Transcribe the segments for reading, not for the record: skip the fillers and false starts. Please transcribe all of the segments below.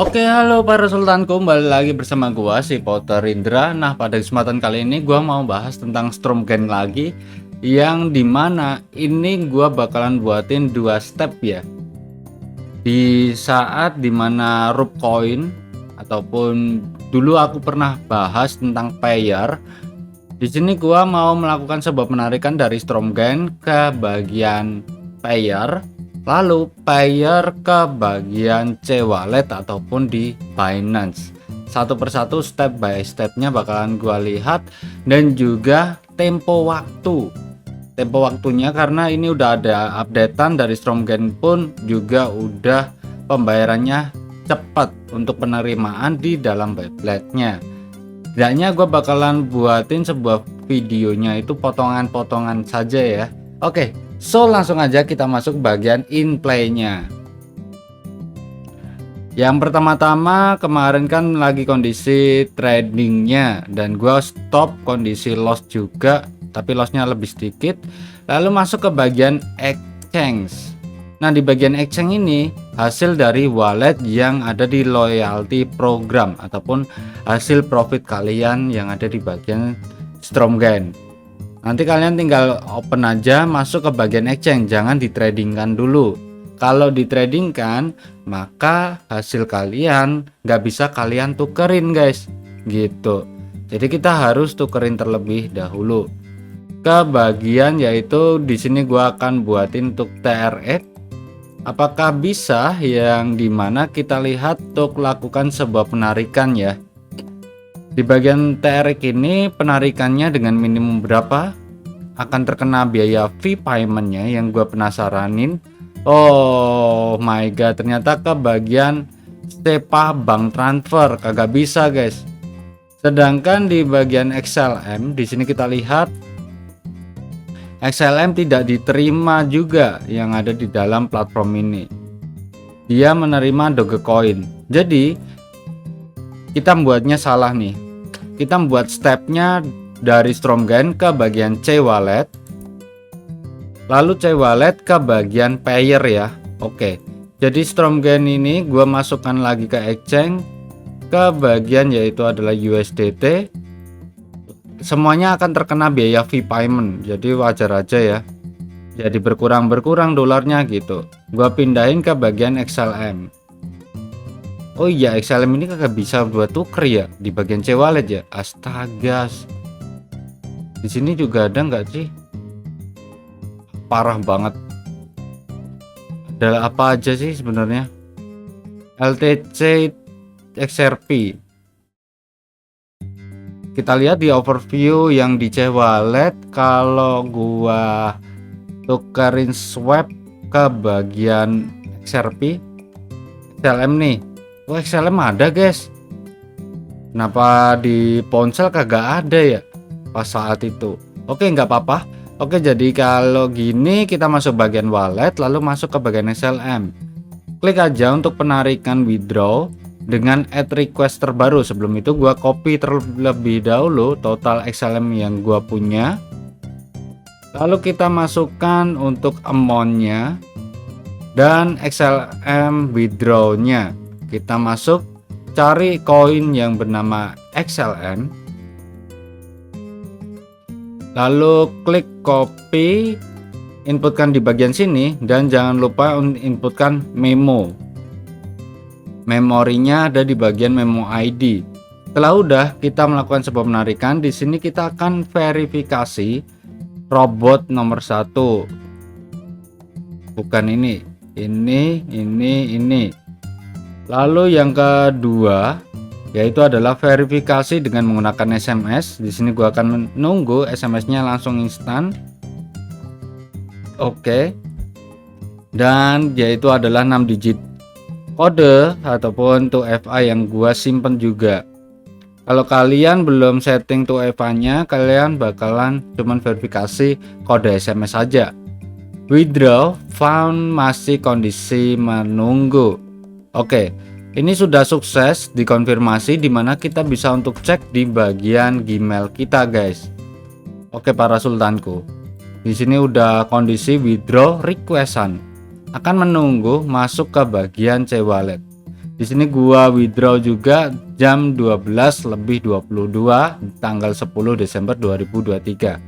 Oke, halo para sultanku, kembali lagi bersama gua si Potter Indra. Nah, pada kesempatan kali ini gua mau bahas tentang Stormgang lagi, yang dimana ini gua bakalan buatin dua step ya. Di saat dimana Root Coin ataupun dulu aku pernah bahas tentang payer. Di sini gua mau melakukan sebuah penarikan dari Stormgang ke bagian payer, lalu payer ke bagian C-Wallet ataupun di Binance. Satu persatu step by stepnya bakalan gua lihat, dan juga tempo waktunya karena ini udah ada updatean dari Stormgang pun juga udah pembayarannya cepat untuk penerimaan di dalam walletnya. Tidaknya gue bakalan buatin sebuah videonya itu potongan-potongan saja ya. Oke, so langsung aja kita masuk bagian in play-nya. Yang pertama-tama kemarin kan lagi kondisi tradingnya dan gue stop kondisi loss juga, tapi lossnya lebih sedikit. Lalu masuk ke bagian exchange. Nah, di bagian exchange ini hasil dari wallet yang ada di loyalty program ataupun hasil profit kalian yang ada di bagian Stormgang. Nanti kalian tinggal open aja, masuk ke bagian exchange, jangan ditradingkan dulu. Kalau ditradingkan, maka hasil kalian nggak bisa kalian tukerin guys, gitu. Jadi kita harus tukerin terlebih dahulu ke bagian, yaitu di sini gua akan buatin untuk TRX. Apakah bisa yang dimana kita lihat untuk lakukan sebuah penarikan ya. Di bagian TRX ini penarikannya dengan minimum berapa, akan terkena biaya fee paymentnya yang gue penasaranin. Oh my god, ternyata ke bagian SEPA bank transfer kagak bisa guys. Sedangkan di bagian XLM di sini kita lihat XLM tidak diterima juga yang ada di dalam platform ini. Dia menerima Dogecoin. Jadi kita membuatnya salah nih. Kita membuat stepnya dari Stormgang ke bagian C-Wallet, lalu C-Wallet ke bagian payer ya. Oke, jadi Stormgang ini gua masukkan lagi ke exchange, ke bagian yaitu adalah USDT. Semuanya akan terkena biaya fee payment, jadi wajar aja ya. Jadi berkurang dolarnya gitu. Gua pindahin ke bagian XLM. Oh iya, XLM ini kagak bisa buat tuker ya di bagian C-Wallet ya. Astaga. Di sini juga ada nggak sih? Parah banget. Ada apa aja sih sebenarnya? LTC XRP. Kita lihat di overview yang di C-Wallet, kalau gua tukerin swap ke bagian XRP, XLM nih. Oh, XLM ada guys. Kenapa di ponsel kagak ada ya pas saat itu? Oke, nggak apa-apa. Oke, jadi kalau gini kita masuk bagian wallet lalu masuk ke bagian XLM. Klik aja untuk penarikan withdraw dengan add request terbaru. Sebelum itu gua copy terlebih dahulu total XLM yang gua punya. Lalu kita masukkan untuk amount-nya dan XLM withdraw-nya. Kita masuk, cari koin yang bernama XLM. Lalu klik copy, inputkan di bagian sini, dan jangan lupa inputkan memo. Memorinya ada di bagian memo ID. Setelah udah kita melakukan sebuah penarikan, di sini kita akan verifikasi robot nomor 1. Bukan ini. Lalu yang kedua yaitu adalah verifikasi dengan menggunakan SMS. Di sini gua akan menunggu SMS-nya langsung instan. Oke. Dan yaitu adalah 6 digit kode ataupun 2FA yang gua simpen juga. Kalau kalian belum setting 2FA-nya, kalian bakalan cuman verifikasi kode SMS saja. Withdraw found masih kondisi menunggu. Oke, ini sudah sukses dikonfirmasi, dimana kita bisa untuk cek di bagian Gmail kita guys. Oke para sultanku, di sini udah kondisi withdraw requestan, akan menunggu masuk ke bagian C-Wallet. Di sini gua withdraw juga jam 12:22 tanggal 10 Desember 2023.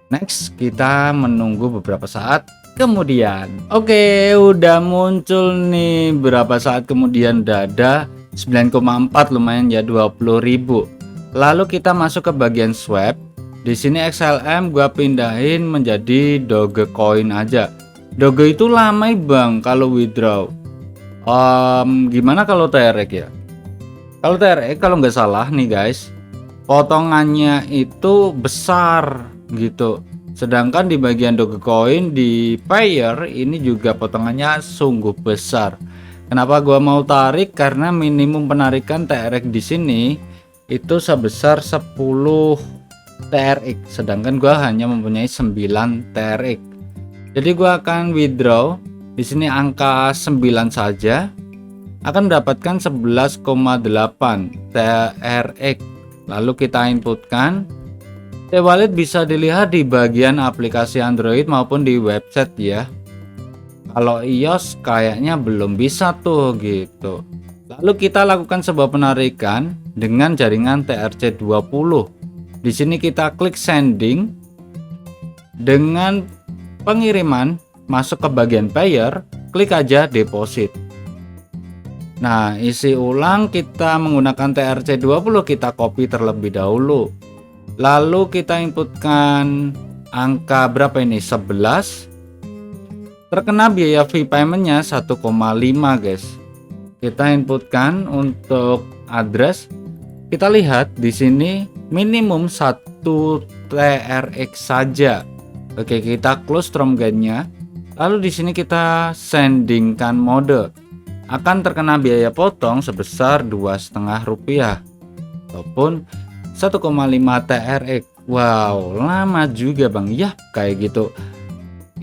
Next, kita menunggu beberapa saat kemudian. Oke, udah muncul nih. Berapa saat kemudian dada 9,4, lumayan ya, 20.000. Lalu kita masuk ke bagian swap. Di sini XLM gua pindahin menjadi Dogecoin aja. Doge itu lama bang kalau withdraw. Gimana kalau TRX ya? Kalau TRX kalau nggak salah nih guys, potongannya itu besar gitu. Sedangkan di bagian Dogecoin di Payer ini juga potongannya sungguh besar. Kenapa gua mau tarik? Karena minimum penarikan TRX di sini itu sebesar 10 TRX, sedangkan gua hanya mempunyai 9 TRX. Jadi gua akan withdraw di sini angka 9 saja, akan mendapatkan 11,8 TRX. Lalu kita inputkan. Wallet bisa dilihat di bagian aplikasi Android maupun di website ya. Kalau iOS kayaknya belum bisa tuh gitu. Lalu kita lakukan sebuah penarikan dengan jaringan TRC20. Di sini kita klik sending. Dengan pengiriman masuk ke bagian payer, klik aja deposit. Nah, isi ulang kita menggunakan TRC20, kita copy terlebih dahulu. Lalu kita inputkan angka berapa ini? 11. Terkena biaya fee paymentnya 1,5 guys. Kita inputkan untuk address. Kita lihat di sini minimum 1 TRX saja. Oke, kita close Strom guide-nya. Lalu di sini kita sendingkan mode. Akan terkena biaya potong sebesar Rp2,5 ataupun 1,5 TRX. Wow, lama juga bang ya kayak gitu.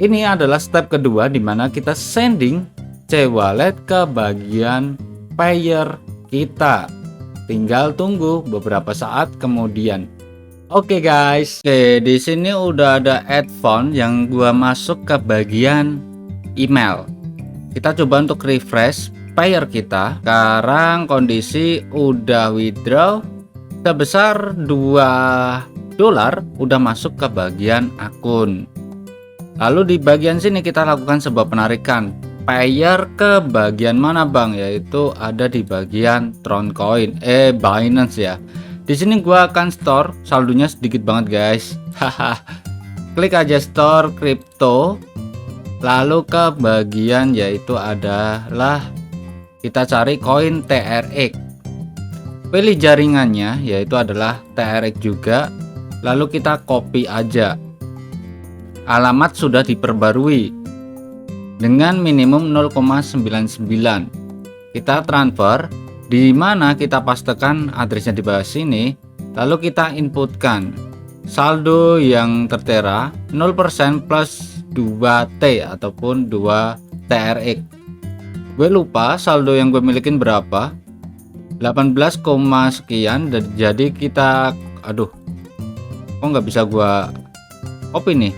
Ini adalah step kedua di mana kita sending C-Wallet ke bagian payer kita. Tinggal tunggu beberapa saat kemudian. Oke guys, di sini udah ada add fund yang gua masuk ke bagian email. Kita coba untuk refresh payer kita. Sekarang kondisi udah withdraw sebesar $2 udah masuk ke bagian akun. Lalu di bagian sini kita lakukan sebuah penarikan payer ke bagian mana bang, yaitu ada di bagian Troncoin Binance ya. Di sini gua akan store, saldonya sedikit banget guys. Haha. Klik aja store crypto. Lalu ke bagian yaitu adalah kita cari koin TRX. Pilih jaringannya yaitu adalah TRX juga. Lalu kita copy aja. Alamat sudah diperbarui dengan minimum 0,99. Kita transfer, di mana kita pastekan addressnya di bawah sini. Lalu kita inputkan saldo yang tertera 0% plus 2T ataupun 2 TRX. Gue lupa saldo yang gue milikin berapa, 18, sekian. Jadi kita kok nggak bisa gue copy nih.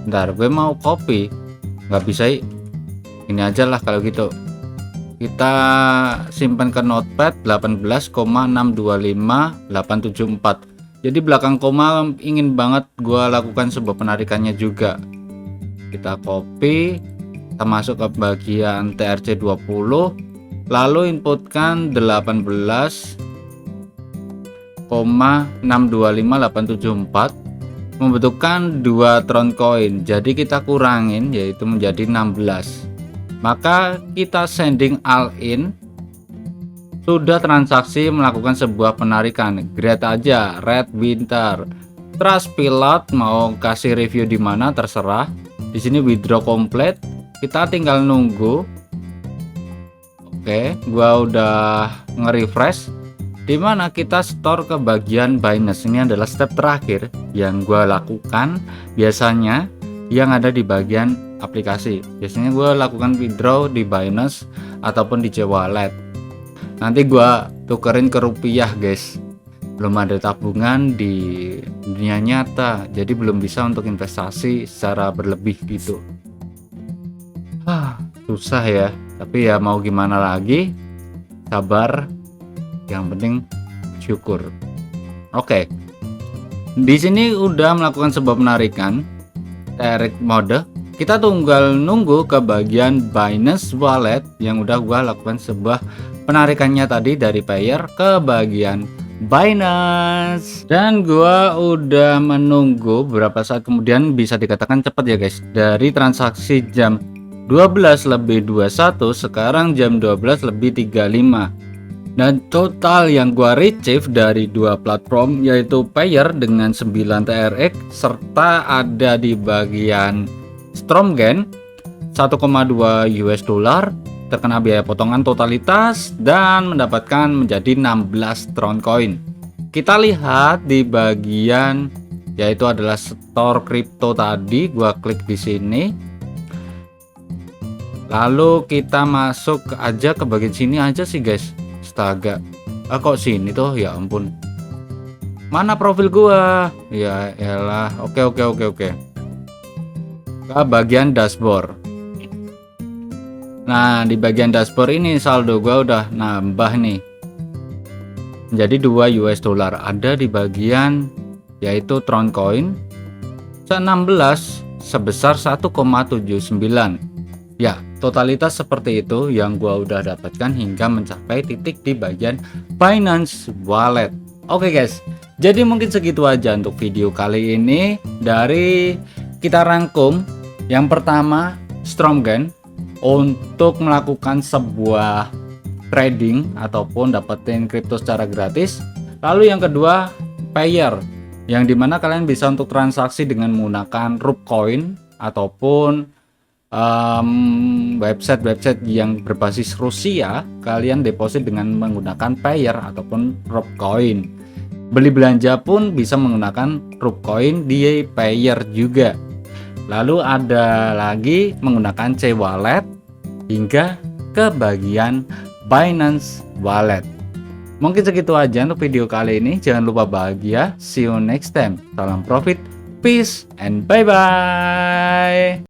Bentar, gue mau copy nggak bisa. Ini aja lah kalau gitu. Kita simpan ke notepad 18,625,874. Jadi belakang koma ingin banget gue lakukan sebuah penarikannya juga. Kita copy, kita masuk ke bagian TRC20, lalu inputkan 18,625,874 membutuhkan 2 Troncoin. Jadi kita kurangin yaitu menjadi 16. Maka kita sending all in. Sudah transaksi melakukan sebuah penarikan. Grade aja Red Winter. Trust Pilot mau kasih review di mana terserah. Di sini withdraw complete. Kita tinggal nunggu. Oke, gua udah nge-refresh. Dimana kita store ke bagian Binance. Ini adalah step terakhir yang gua lakukan biasanya, yang ada di bagian aplikasi. Biasanya gue lakukan withdraw di Binance ataupun di C-Wallet. Nanti gue tukerin ke rupiah guys. Belum ada tabungan di dunia nyata, jadi belum bisa untuk investasi secara berlebih gitu. susah ya, tapi ya mau gimana lagi, sabar, yang penting syukur. Oke, di sini udah melakukan sebuah penarikan direct mode. Kita tinggal nunggu ke bagian Binance Wallet yang udah gua lakukan sebuah penarikannya tadi dari Payer ke bagian Binance, dan gua udah menunggu beberapa saat, kemudian bisa dikatakan cepat ya guys. Dari transaksi jam 12:21 sekarang jam 12:35, dan total yang gua retrieve dari dua platform yaitu Payer dengan 9 TRX serta ada di bagian Stromgen 1,2 US dollar, terkena biaya potongan totalitas dan mendapatkan menjadi 16 Tron Coin. Kita lihat di bagian yaitu adalah store crypto tadi, gua klik di sini. Lalu kita masuk aja ke bagian sini aja sih guys. Astaga. Kok sini tuh, ya ampun. Mana profil gua? Ya elah. Oke. Ke bagian dashboard. Nah, di bagian dashboard ini saldo gua udah nambah nih. Jadi 2 US dollar ada di bagian yaitu Tron Coin 16 sebesar 1,79. Ya, totalitas seperti itu yang gua udah dapatkan hingga mencapai titik di bagian Binance Wallet. Oke guys, jadi mungkin segitu aja untuk video kali ini. Dari kita rangkum, yang pertama Stromgen untuk melakukan sebuah trading ataupun dapetin kripto secara gratis. Lalu yang kedua Payer, yang dimana kalian bisa untuk transaksi dengan menggunakan Rupcoin ataupun website yang berbasis Rusia. Kalian deposit dengan menggunakan Payer ataupun Rupcoin. Beli belanja pun bisa menggunakan Rupcoin di Payer juga. Lalu ada lagi menggunakan C-Wallet hingga ke bagian Binance Wallet. Mungkin segitu aja untuk video kali ini. Jangan lupa bahagia. See you next time. Salam profit, peace, and bye bye.